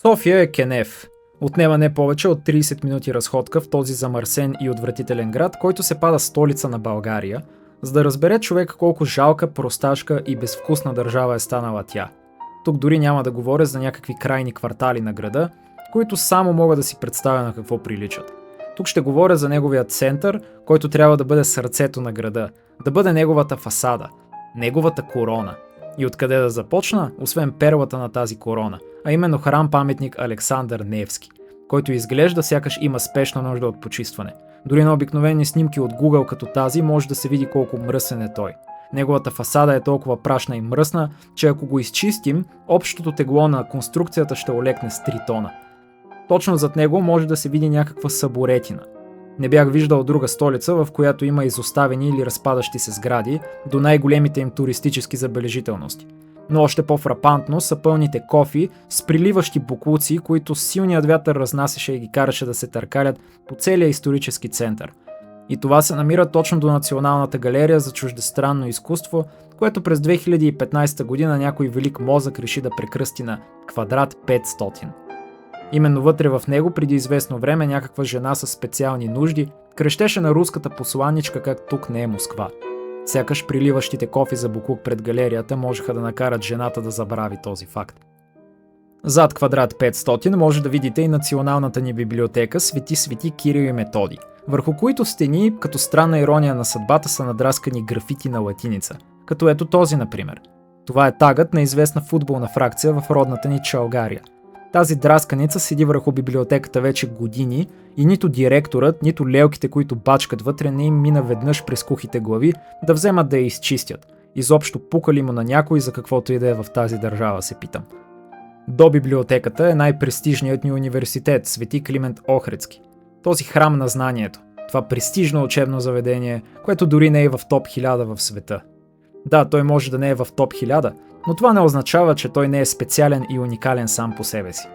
София е кенеф. Отнема не повече от 30 минути разходка в този замърсен и отвратителен град, който се пада столица на България, за да разбере човек колко жалка, просташка и безвкусна държава е станала тя. Тук дори няма да говоря за някакви крайни квартали на града, които само мога да си представя на какво приличат. Тук ще говоря за неговия център, който трябва да бъде сърцето на града, да бъде неговата фасада, неговата корона. И откъде да започна, освен перлата на тази корона, а именно храм-паметник Александър Невски, който изглежда сякаш има спешна нужда от почистване. Дори на обикновени снимки от Google като тази може да се види колко мръсен е той. Неговата фасада е толкова прашна и мръсна, че ако го изчистим, общото тегло на конструкцията ще олекне с 3 тона. Точно зад него може да се види някаква съборетина. Не бях виждал друга столица, в която има изоставени или разпадащи се сгради до най-големите им туристически забележителности. Но още по-фрапантно са пълните кофи с приливащи боклуци, които силният вятър разнасяше и ги караше да се търкалят по целия исторически център. И това се намира точно до Националната галерия за чуждестранно изкуство, което през 2015 година някой велик мозък реши да прекръсти на Квадрат 500. Именно вътре в него преди известно време някаква жена със специални нужди крещеше на руската посланичка как тук не е Москва. Сякаш приливащите кофи за буклук пред галерията можеха да накарат жената да забрави този факт. Зад Квадрат 500 може да видите и националната ни библиотека Свети Кирил и Методий, върху които стени, като странна ирония на съдбата, са надраскани графити на латиница, като ето този например. Това е тагът на известна футболна фракция в родната ни Чалгария. Тази драсканица седи върху библиотеката вече години и нито директорът, нито лелките, които бачкат вътре, не им мина веднъж през кухите глави да вземат да я изчистят. Изобщо пука ли му на някой за каквото и да е в тази държава, се питам. До библиотеката е най-престижният ни университет, Свети Климент Охридски. Този храм на знанието, това престижно учебно заведение, което дори не е в топ 1000 в света. Да, той може да не е в топ 1000, но това не означава, че той не е специален и уникален сам по себе си.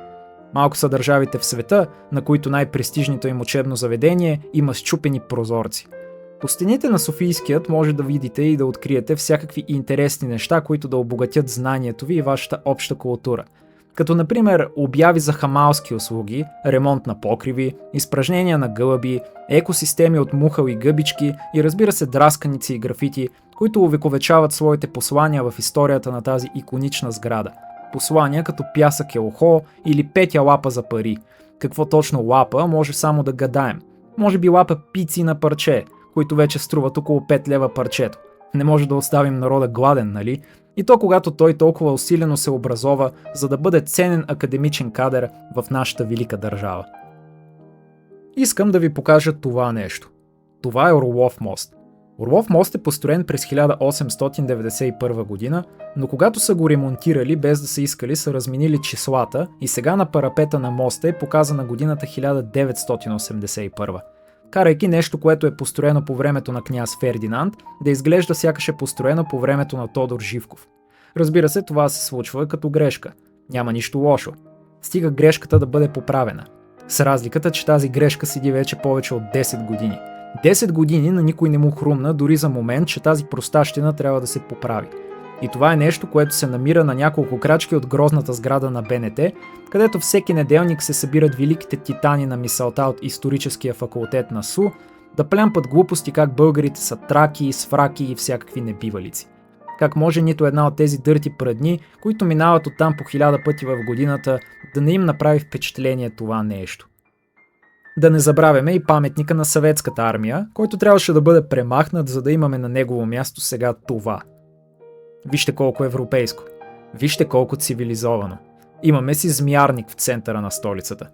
Малко са държавите в света, на които най-престижното им учебно заведение има счупени прозорци. По стените на Софийският може да видите и да откриете всякакви интересни неща, които да обогатят знанието ви и вашата обща култура. Като например обяви за хамалски услуги, ремонт на покриви, изпражнения на гълъби, екосистеми от мухъл и гъбички и разбира се драсканици и графити, които увековечават своите послания в историята на тази иконична сграда. Послания като пясък е ухо или петя лапа за пари. Какво точно лапа може само да гадаем. Може би лапа пици на парче, които вече струват около 5 лева парчето. Не може да оставим народа гладен, нали? И то когато той толкова усилено се образова, за да бъде ценен академичен кадър в нашата велика държава. Искам да ви покажа това нещо. Това е Орлов мост. Орлов мост е построен през 1891 година, но когато са го ремонтирали без да са искали, са разминили числата и сега на парапета на моста е показана годината 1981. Карайки нещо, което е построено по времето на княз Фердинанд, да изглежда сякаш е построено по времето на Тодор Живков. Разбира се, това се случва като грешка. Няма нищо лошо. Стига грешката да бъде поправена. С разликата, че тази грешка седи вече повече от 10 години. 10 години на никой не му хрумна дори за момент, че тази простащина трябва да се поправи. И това е нещо, което се намира на няколко крачки от грозната сграда на БНТ, където всеки неделник се събират великите титани на мисълта от историческия факултет на СУ, да плямпат глупости как българите са траки, свраки и всякакви небивалици. Как може нито една от тези дърти прадни, които минават оттам по 1000 пъти в годината, да не им направи впечатление това нещо. Да не забравяме и паметника на съветската армия, който трябваше да бъде премахнат, за да имаме на негово място сега това. Вижте колко европейско. Вижте колко цивилизовано. Имаме си змиярник в центъра на столицата.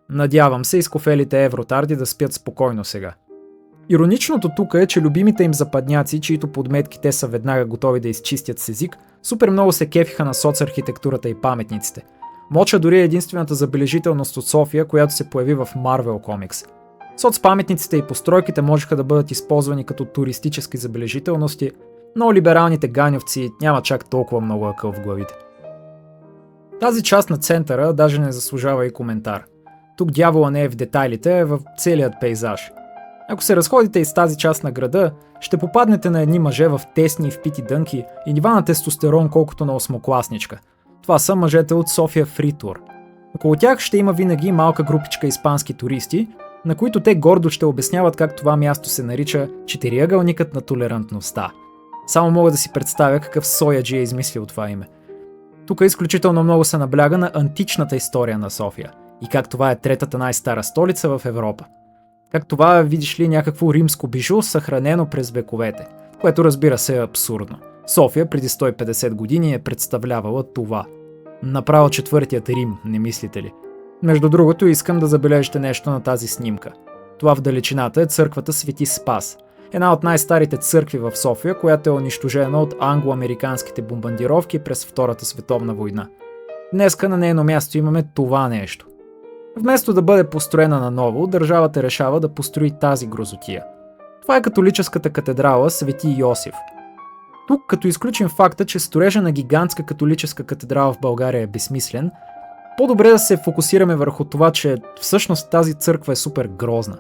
Надявам се изкофелите евротарди да спят спокойно сега. Ироничното тук е, че любимите им западняци, чието подметки те са веднага готови да изчистят с език, супер много се кефиха на соцархитектурата и паметниците. Моча дори е единствената забележителност от София, която се появи в Marvel Comics. Соцпаметниците и постройките можеха да бъдат използвани като туристически забележителности, но либералните ганьовци няма чак толкова много акъл в главите. Тази част на центъра даже не заслужава и коментар. Тук дявола не е в детайлите, а в целият пейзаж. Ако се разходите из тази част на града, ще попаднете на едни мъже в тесни и впити дънки и нива на тестостерон колкото на осмокласничка. Това са мъжете от София Free Tour. Около тях ще има винаги малка групичка испански туристи, на които те гордо ще обясняват как това място се нарича четириъгълникът на толерантността. Само мога да си представя какъв сояджи е измислил това име. Тук изключително много се набляга на античната история на София и как това е третата най-стара столица в Европа. Как това, видиш ли, някакво римско бижу, съхранено през вековете, което разбира се е абсурдно. София преди 150 години е представлявала това. Направо четвъртият Рим, не мислите ли? Между другото, искам да забележите нещо на тази снимка. Това в далечината е църквата Свети Спас, една от най-старите църкви в София, която е унищожена от англо-американските бомбардировки през Втората световна война. Днеска на нейно място имаме това нещо. Вместо да бъде построена наново, държавата решава да построи тази грозотия. Това е католическата катедрала Свети Йосиф. Тук, като изключим факта, че строежа на гигантска католическа катедрала в България е безсмислен, по-добре да се фокусираме върху това, че всъщност тази църква е супер грозна.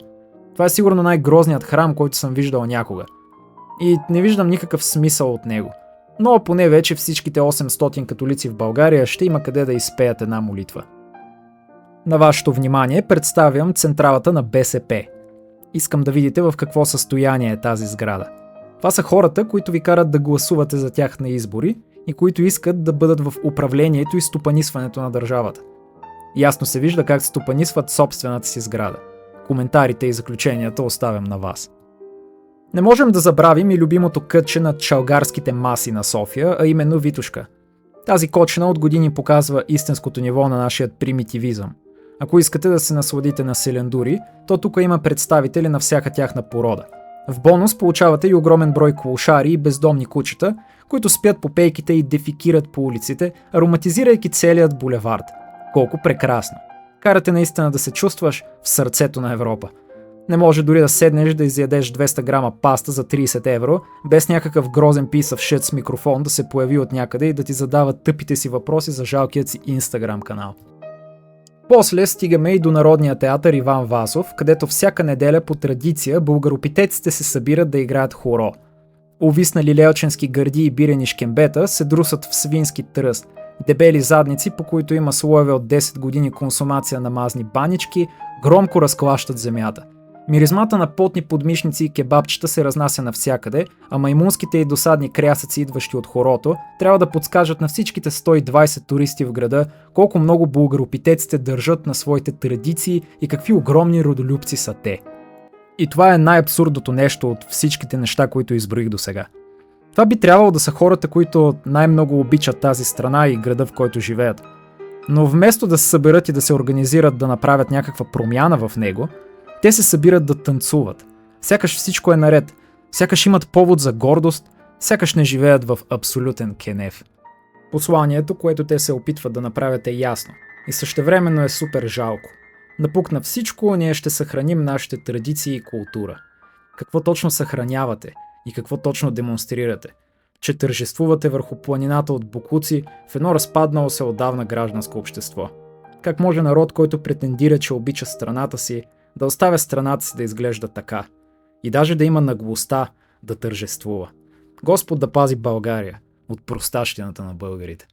Това е сигурно най-грозният храм, който съм виждал някога. И не виждам никакъв смисъл от него. Но поне вече всичките 800 католици в България ще има къде да изпеят една молитва. На вашето внимание представям централата на БСП. Искам да видите в какво състояние е тази сграда. Това са хората, които ви карат да гласувате за тях на избори и които искат да бъдат в управлението и стопанисването на държавата. Ясно се вижда как стопанисват собствената си сграда. Коментарите и заключенията оставям на вас. Не можем да забравим и любимото кътче на чалгарските маси на София, а именно Витошка. Тази кочина от години показва истинското ниво на нашия примитивизъм. Ако искате да се насладите на селендури, то тук има представители на всяка тяхна порода. В бонус получавате и огромен брой клошари и бездомни кучета, които спят по пейките и дефикират по улиците, ароматизирайки целият булевард. Колко прекрасно! Карате наистина да се чувстваш в сърцето на Европа. Не може дори да седнеш да изядеш 200 грама паста за 30 евро, без някакъв грозен писав шит с микрофон да се появи от някъде и да ти задава тъпите си въпроси за жалкият си Инстаграм канал. После стигаме и до Народния театър Иван Вазов, където всяка неделя по традиция българопитеците се събират да играят хоро. Увиснали лелченски гърди и бирени шкембета се друсат в свински тръст, дебели задници, по които има слоеве от 10 години консумация на мазни банички, громко разклащат земята. Миризмата на потни подмишници и кебабчета се разнася навсякъде, а маймунските и досадни крясъци, идващи от хорото, трябва да подскажат на всичките 120 туристи в града колко много българопитеците държат на своите традиции и какви огромни родолюбци са те. И това е най-абсурдното нещо от всичките неща, които изброих досега. Това би трябвало да са хората, които най-много обичат тази страна и града, в който живеят. Но вместо да се съберат и да се организират да направят някаква промяна в него, те се събират да танцуват. Сякаш всичко е наред, сякаш имат повод за гордост, сякаш не живеят в абсолютен кенеф. Посланието, което те се опитват да направят е ясно и същевременно е супер жалко. Напук на всичко, ние ще съхраним нашите традиции и култура. Какво точно съхранявате и какво точно демонстрирате? Че тържествувате върху планината от боклуци в едно разпаднало се отдавна гражданско общество. Как може народ, който претендира, че обича страната си, да оставя страната си да изглежда така? И даже да има наглостта да тържествува. Господ да пази България от простащината на българите.